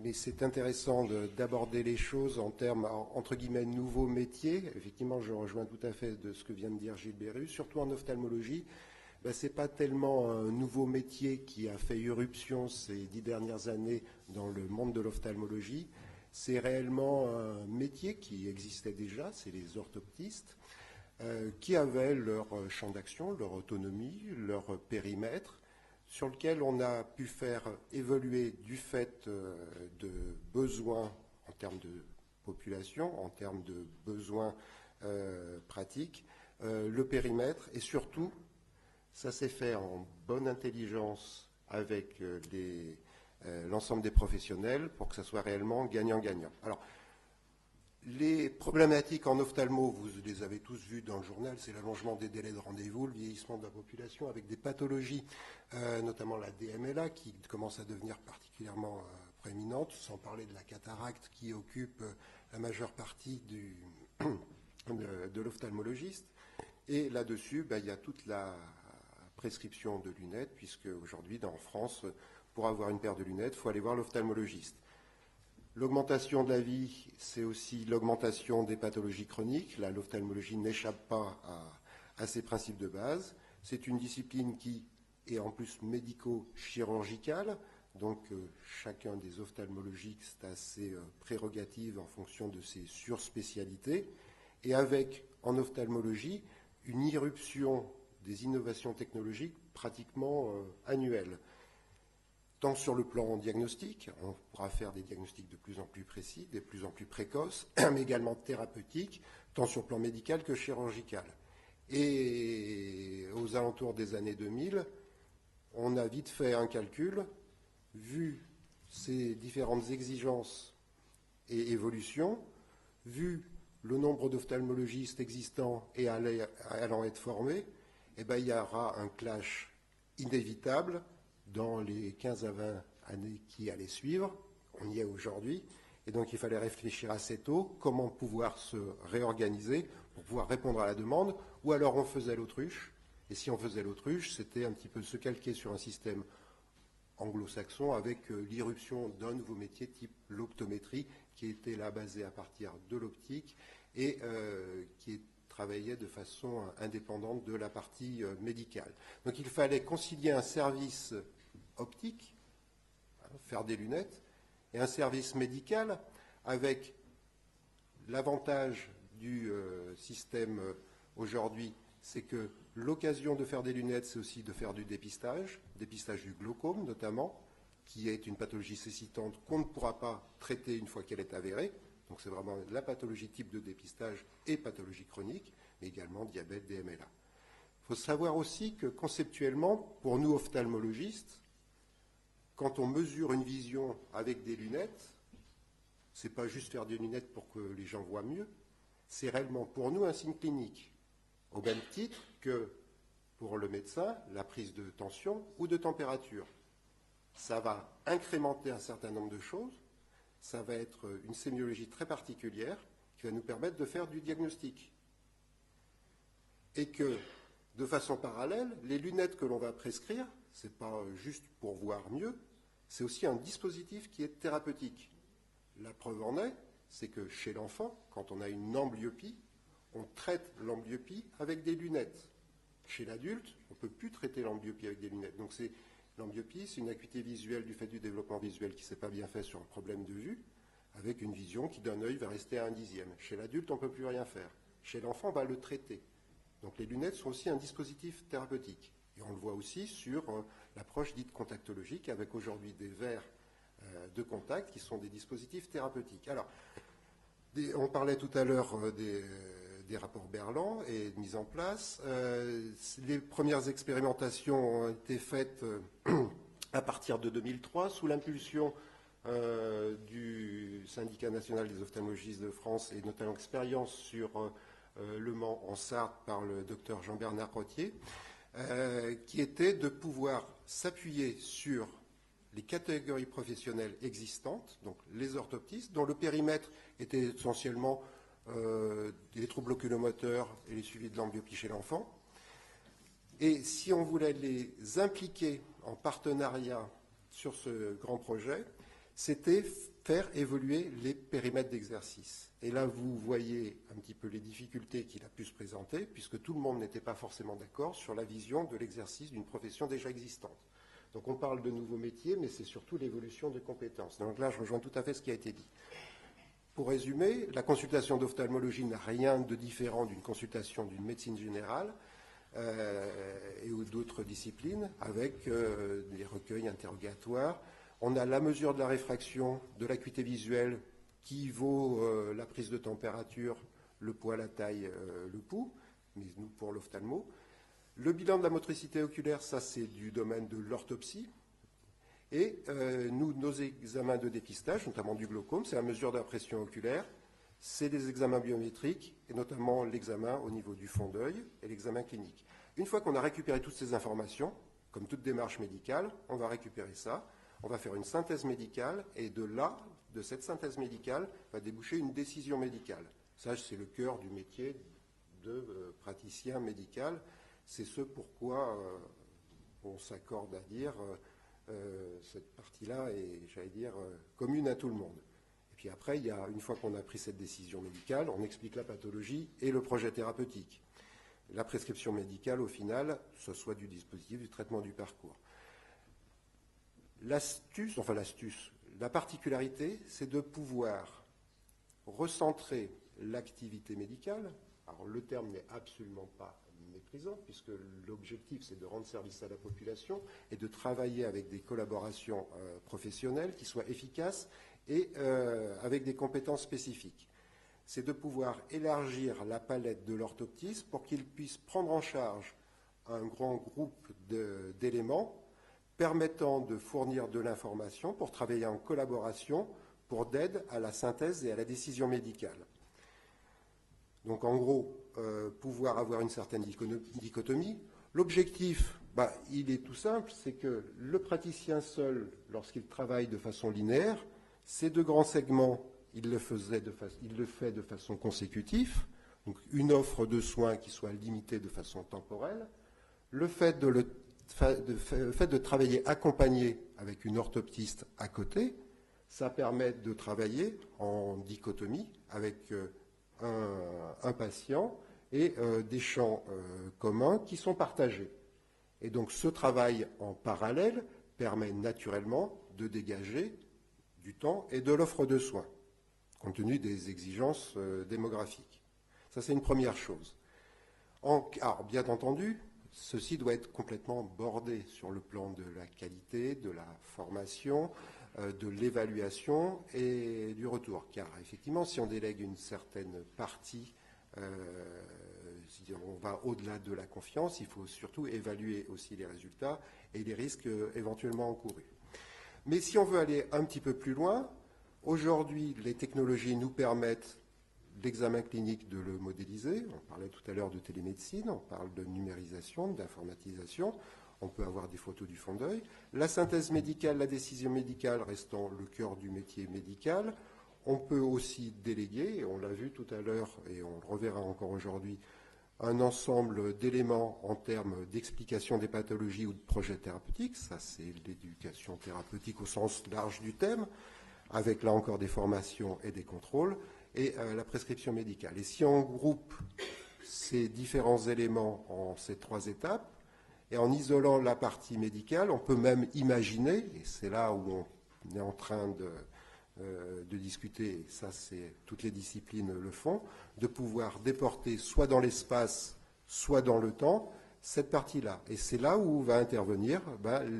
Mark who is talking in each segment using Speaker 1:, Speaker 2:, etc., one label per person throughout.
Speaker 1: mais c'est intéressant d'aborder les choses en termes, entre guillemets, nouveaux métiers. Effectivement, je rejoins tout à fait de ce que vient de dire Gilles Berru, surtout en ophtalmologie. Ce n'est pas tellement un nouveau métier qui a fait irruption ces 10 dernières années dans le monde de l'ophtalmologie. C'est réellement un métier qui existait déjà, c'est les orthoptistes, qui avaient leur champ d'action, leur autonomie, leur périmètre, sur lequel on a pu faire évoluer du fait de besoins en termes de population, en termes de besoins pratiques, le périmètre, et surtout, ça s'est fait en bonne intelligence avec l'ensemble des professionnels pour que ça soit réellement gagnant-gagnant. Alors, les problématiques en ophtalmo, vous les avez tous vues dans le journal, c'est l'allongement des délais de rendez-vous, le vieillissement de la population avec des pathologies, notamment la DMLA qui commence à devenir particulièrement prééminente, sans parler de la cataracte qui occupe la majeure partie de l'ophtalmologiste. Et là-dessus, il y a toute la prescription de lunettes, puisque aujourd'hui, en France, pour avoir une paire de lunettes, il faut aller voir l'ophtalmologiste. L'augmentation de la vie, c'est aussi l'augmentation des pathologies chroniques. Là, l'ophtalmologie n'échappe pas à ces principes de base. C'est une discipline qui est en plus médico-chirurgicale. Donc, chacun des ophtalmologistes a ses prérogatives en fonction de ses surspécialités. Et avec, en ophtalmologie, une irruption des innovations technologiques pratiquement annuelles. Tant sur le plan diagnostique, on pourra faire des diagnostics de plus en plus précis, de plus en plus précoces, mais également thérapeutiques, tant sur le plan médical que chirurgical. Et aux alentours des années 2000, on a vite fait un calcul, vu ces différentes exigences et évolutions, vu le nombre d'ophtalmologistes existants et allant être formés, il y aura un clash inévitable dans les 15 à 20 années qui allaient suivre. On y est aujourd'hui. Et donc, il fallait réfléchir assez tôt comment pouvoir se réorganiser pour pouvoir répondre à la demande. Ou alors, on faisait l'autruche. Et si on faisait l'autruche, c'était un petit peu se calquer sur un système anglo-saxon avec l'irruption d'un nouveau métier type l'optométrie qui était là basé à partir de l'optique et qui travaillait de façon indépendante de la partie médicale. Donc, il fallait concilier un service optique, faire des lunettes, et un service médical avec l'avantage du système aujourd'hui, c'est que l'occasion de faire des lunettes, c'est aussi de faire du dépistage du glaucome notamment, qui est une pathologie cécitante qu'on ne pourra pas traiter une fois qu'elle est avérée. Donc c'est vraiment la pathologie type de dépistage et pathologie chronique, mais également diabète, DMLA. Il faut savoir aussi que conceptuellement, pour nous ophtalmologistes, quand on mesure une vision avec des lunettes, ce n'est pas juste faire des lunettes pour que les gens voient mieux, c'est réellement pour nous un signe clinique, au même titre que pour le médecin, la prise de tension ou de température. Ça va incrémenter un certain nombre de choses, ça va être une sémiologie très particulière qui va nous permettre de faire du diagnostic. Et que, de façon parallèle, les lunettes que l'on va prescrire, ce n'est pas juste pour voir mieux, c'est aussi un dispositif qui est thérapeutique. La preuve en est, c'est que chez l'enfant, quand on a une amblyopie, on traite l'amblyopie avec des lunettes. Chez l'adulte, on ne peut plus traiter l'amblyopie avec des lunettes. Donc l'amblyopie, c'est une acuité visuelle du fait du développement visuel qui ne s'est pas bien fait sur un problème de vue, avec une vision qui d'un œil va rester à 1/10. Chez l'adulte, on ne peut plus rien faire. Chez l'enfant, on va le traiter. Donc les lunettes sont aussi un dispositif thérapeutique. Et on le voit aussi sur l'approche dite contactologique, avec aujourd'hui des verres de contact qui sont des dispositifs thérapeutiques. Alors, on parlait tout à l'heure des rapports Berland et de mise en place. Les premières expérimentations ont été faites à partir de 2003 sous l'impulsion du Syndicat national des ophtalmologistes de France et notamment expérience sur Le Mans en Sarthe par le docteur Jean-Bernard Rottier, qui était de pouvoir s'appuyer sur les catégories professionnelles existantes, donc les orthoptistes, dont le périmètre était essentiellement les troubles oculomoteurs et les suivis de l'amblyopie chez l'enfant. Et si on voulait les impliquer en partenariat sur ce grand projet, c'était faire évoluer les périmètres d'exercice. Et là, vous voyez un petit peu les difficultés qu'il a pu se présenter, puisque tout le monde n'était pas forcément d'accord sur la vision de l'exercice d'une profession déjà existante. Donc on parle de nouveaux métiers, mais c'est surtout l'évolution des compétences. Donc là, je rejoins tout à fait ce qui a été dit. Pour résumer, la consultation d'ophtalmologie n'a rien de différent d'une consultation d'une médecine générale et ou d'autres disciplines, avec des recueils interrogatoires. On a la mesure de la réfraction, de l'acuité visuelle, qui vaut la prise de température, le poids, la taille, le pouls, mais nous pour l'ophtalmo. Le bilan de la motricité oculaire, ça c'est du domaine de l'orthopsie. Et nos examens de dépistage, notamment du glaucome, c'est la mesure de la pression oculaire, c'est des examens biométriques, et notamment l'examen au niveau du fond d'œil et l'examen clinique. Une fois qu'on a récupéré toutes ces informations, comme toute démarche médicale, on va récupérer ça, on va faire une synthèse médicale, et de là, de cette synthèse médicale, va déboucher une décision médicale. Ça, c'est le cœur du métier de praticien médical. C'est ce pourquoi on s'accorde à dire cette partie-là est, j'allais dire, commune à tout le monde. Et puis après, une fois qu'on a pris cette décision médicale, on explique la pathologie et le projet thérapeutique. La prescription médicale, au final, ce soit du dispositif, du traitement du parcours. L'astuce, la particularité, c'est de pouvoir recentrer l'activité médicale. Alors le terme n'est absolument pas méprisant, puisque l'objectif c'est de rendre service à la population et de travailler avec des collaborations professionnelles qui soient efficaces et avec des compétences spécifiques. C'est de pouvoir élargir la palette de l'orthoptiste pour qu'il puisse prendre en charge un grand groupe d'éléments permettant de fournir de l'information pour travailler en collaboration pour d'aide à la synthèse et à la décision médicale. Donc en gros, pouvoir avoir une certaine dichotomie. L'objectif, il est tout simple, c'est que le praticien seul, lorsqu'il travaille de façon linéaire, ces deux grands segments, il le fait de façon consécutive, donc une offre de soins qui soit limitée de façon temporelle. Le fait de travailler accompagné avec une orthoptiste à côté, ça permet de travailler en dichotomie avec un patient et des champs communs qui sont partagés. Et donc ce travail en parallèle permet naturellement de dégager du temps et de l'offre de soins, compte tenu des exigences démographiques. Ça, c'est une première chose. Alors, bien entendu, ceci doit être complètement bordé sur le plan de la qualité, de la formation, de l'évaluation et du retour. Car effectivement, si on délègue une certaine partie, si on va au-delà de la confiance, il faut surtout évaluer aussi les résultats et les risques éventuellement encourus. Mais si on veut aller un petit peu plus loin, aujourd'hui, les technologies nous permettent l'examen clinique de le modéliser. On parlait tout à l'heure de télémédecine, on parle de numérisation, d'informatisation. On peut avoir des photos du fond d'œil. La synthèse médicale, la décision médicale restant le cœur du métier médical. On peut aussi déléguer, et on l'a vu tout à l'heure et on le reverra encore aujourd'hui, un ensemble d'éléments en termes d'explication des pathologies ou de projets thérapeutiques. Ça, c'est l'éducation thérapeutique au sens large du terme, avec là encore des formations et des contrôles, et la prescription médicale. Et si on groupe ces différents éléments en ces trois étapes, et en isolant la partie médicale, on peut même imaginer, et c'est là où on est en train de discuter, et ça c'est toutes les disciplines le font, de pouvoir déporter soit dans l'espace, soit dans le temps, cette partie-là. Et c'est là où va intervenir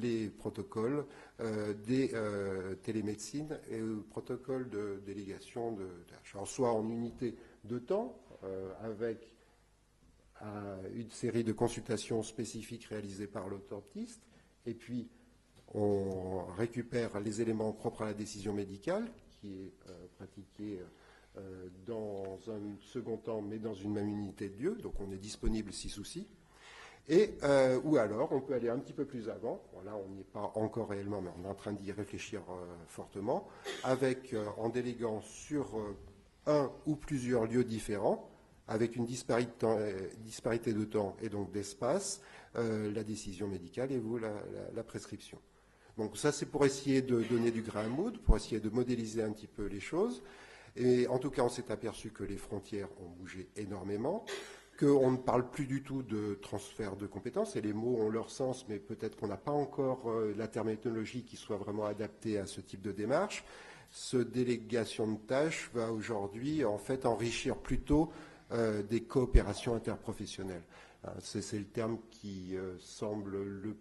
Speaker 1: les protocoles des télémédecines et le protocole de délégation de tâches. Soit en unité de temps, avec une série de consultations spécifiques réalisées par l'orthoptiste, et puis on récupère les éléments propres à la décision médicale, qui est pratiquée dans un second temps, mais dans une même unité de lieu, donc on est disponible si souci. Ou alors, on peut aller un petit peu plus avant, là on n'y est pas encore réellement, mais on est en train d'y réfléchir fortement, en déléguant sur un ou plusieurs lieux différents, avec une disparité de temps et donc d'espace, la décision médicale et la prescription. Donc ça, c'est pour essayer de donner du grain à moudre, pour essayer de modéliser un petit peu les choses. Et en tout cas, on s'est aperçu que les frontières ont bougé énormément, qu'on ne parle plus du tout de transfert de compétences, et les mots ont leur sens, mais peut-être qu'on n'a pas encore la terminologie qui soit vraiment adaptée à ce type de démarche. Ce délégation de tâches va aujourd'hui en fait enrichir plutôt des coopérations interprofessionnelles. C'est le terme qui semble le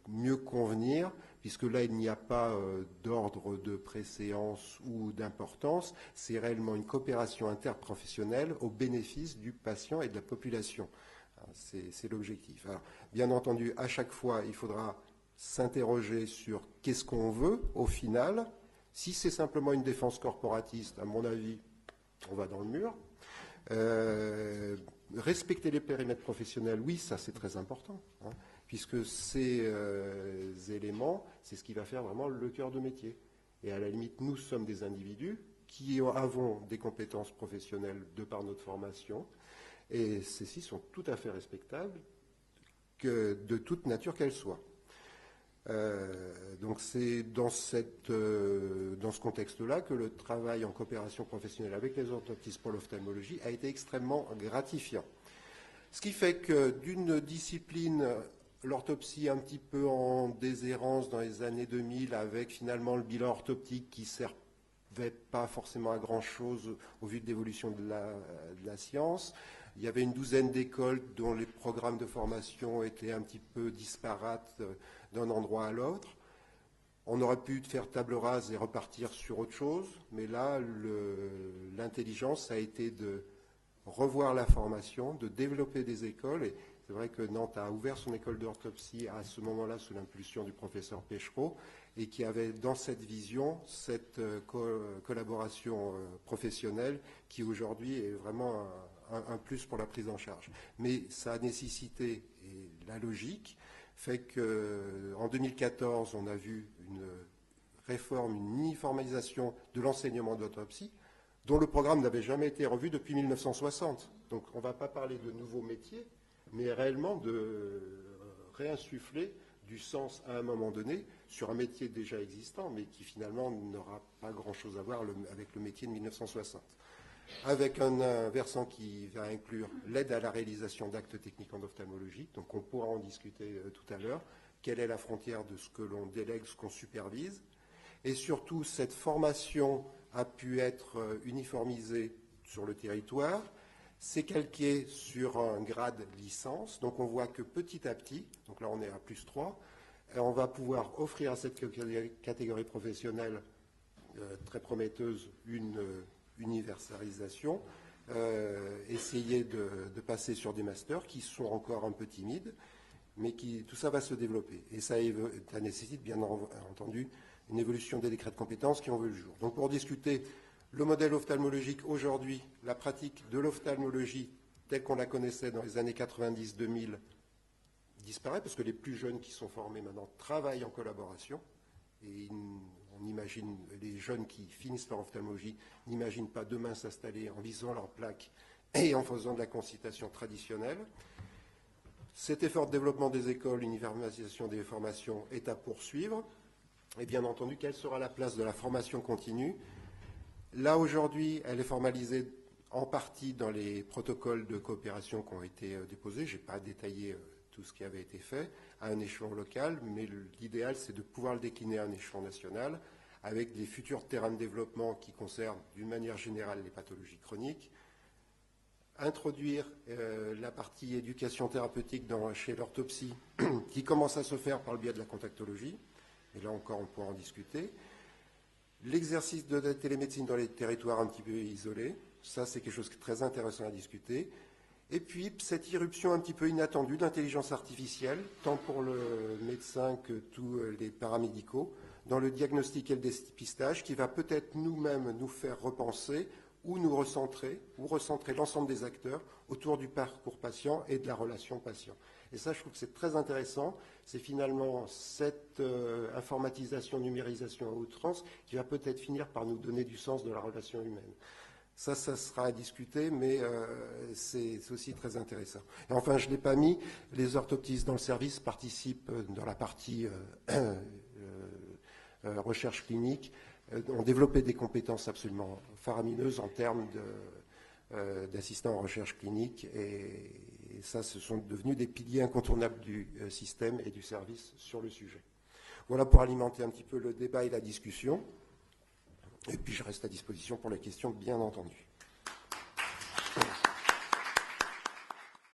Speaker 1: mieux convenir, puisque là, il n'y a pas d'ordre de préséance ou d'importance. C'est réellement une coopération interprofessionnelle au bénéfice du patient et de la population. C'est l'objectif. Alors, bien entendu, à chaque fois, il faudra s'interroger sur qu'est-ce qu'on veut au final. Si c'est simplement une défense corporatiste, à mon avis, on va dans le mur. Respecter les périmètres professionnels, oui, ça c'est très important, hein, puisque ces éléments, c'est ce qui va faire vraiment le cœur de métier. Et à la limite, nous sommes des individus qui avons des compétences professionnelles de par notre formation, et celles-ci sont tout à fait respectables, de toute nature qu'elles soient. Donc c'est dans ce contexte-là que le travail en coopération professionnelle avec les orthoptistes pour l'ophtalmologie a été extrêmement gratifiant. Ce qui fait que d'une discipline, l'orthopsie un petit peu en déshérence dans les années 2000, avec finalement le bilan orthoptique qui ne servait pas forcément à grand-chose au vu de l'évolution de la science. Il y avait une douzaine d'écoles dont les programmes de formation étaient un petit peu disparates d'un endroit à l'autre. On aurait pu faire table rase et repartir sur autre chose, mais là, l'intelligence a été de revoir la formation, de développer des écoles. Et c'est vrai que Nantes a ouvert son école d'orthopsie à ce moment-là sous l'impulsion du professeur Péchereau, et qui avait dans cette vision cette collaboration professionnelle qui aujourd'hui est vraiment un plus pour la prise en charge. Mais sa nécessité et la logique fait qu'en 2014, on a vu une réforme, une uniformisation de l'enseignement d'autopsie, dont le programme n'avait jamais été revu depuis 1960. Donc on ne va pas parler de nouveaux métiers, mais réellement de réinsuffler du sens à un moment donné sur un métier déjà existant, mais qui finalement n'aura pas grand-chose à voir avec le métier de 1960. Avec un versant qui va inclure l'aide à la réalisation d'actes techniques en ophtalmologie, donc on pourra en discuter tout à l'heure, quelle est la frontière de ce que l'on délègue, ce qu'on supervise, et surtout cette formation a pu être uniformisée sur le territoire, c'est calqué sur un grade licence, donc on voit que petit à petit, donc là on est à +3, on va pouvoir offrir à cette catégorie professionnelle très prometteuse une universalisation, essayer de passer sur des masters qui sont encore un peu timides, mais tout ça va se développer. Et ça nécessite bien entendu une évolution des décrets de compétences qui ont vu le jour. Donc pour discuter le modèle ophtalmologique aujourd'hui, la pratique de l'ophtalmologie telle qu'on la connaissait dans les années 90-2000 disparaît, parce que les plus jeunes qui sont formés maintenant travaillent en collaboration, et on imagine, les jeunes qui finissent leur ophtalmologie n'imaginent pas demain s'installer en visant leur plaque et en faisant de la consultation traditionnelle. Cet effort de développement des écoles, l'universalisation des formations est à poursuivre. Et bien entendu, quelle sera la place de la formation continue? Là, aujourd'hui, elle est formalisée en partie dans les protocoles de coopération qui ont été déposés. Je n'ai pas détaillé tout ce qui avait été fait à un échelon local, mais l'idéal, c'est de pouvoir le décliner à un échelon national avec les futurs terrains de développement qui concernent d'une manière générale les pathologies chroniques, introduire la partie éducation thérapeutique chez l'orthopsie qui commence à se faire par le biais de la contactologie, et là encore on pourra en discuter. L'exercice de la télémédecine dans les territoires un petit peu isolés, ça c'est quelque chose de très intéressant à discuter. Et puis cette irruption un petit peu inattendue d'intelligence artificielle, tant pour le médecin que tous les paramédicaux, dans le diagnostic et le dépistage, qui va peut-être nous-mêmes nous faire repenser ou nous recentrer, ou recentrer l'ensemble des acteurs autour du parcours patient et de la relation patient. Et ça, je trouve que c'est très intéressant. C'est finalement cette informatisation, numérisation à outrance qui va peut-être finir par nous donner du sens de la relation humaine. Ça sera à discuter, mais c'est aussi très intéressant. Et enfin, je ne l'ai pas mis, les orthoptistes dans le service participent dans la partie recherche clinique ont développé des compétences absolument faramineuses en termes d'assistants en recherche clinique, et ça, ce sont devenus des piliers incontournables du système et du service sur le sujet. Voilà pour alimenter un petit peu le débat et la discussion, et puis je reste à disposition pour les questions, bien entendu.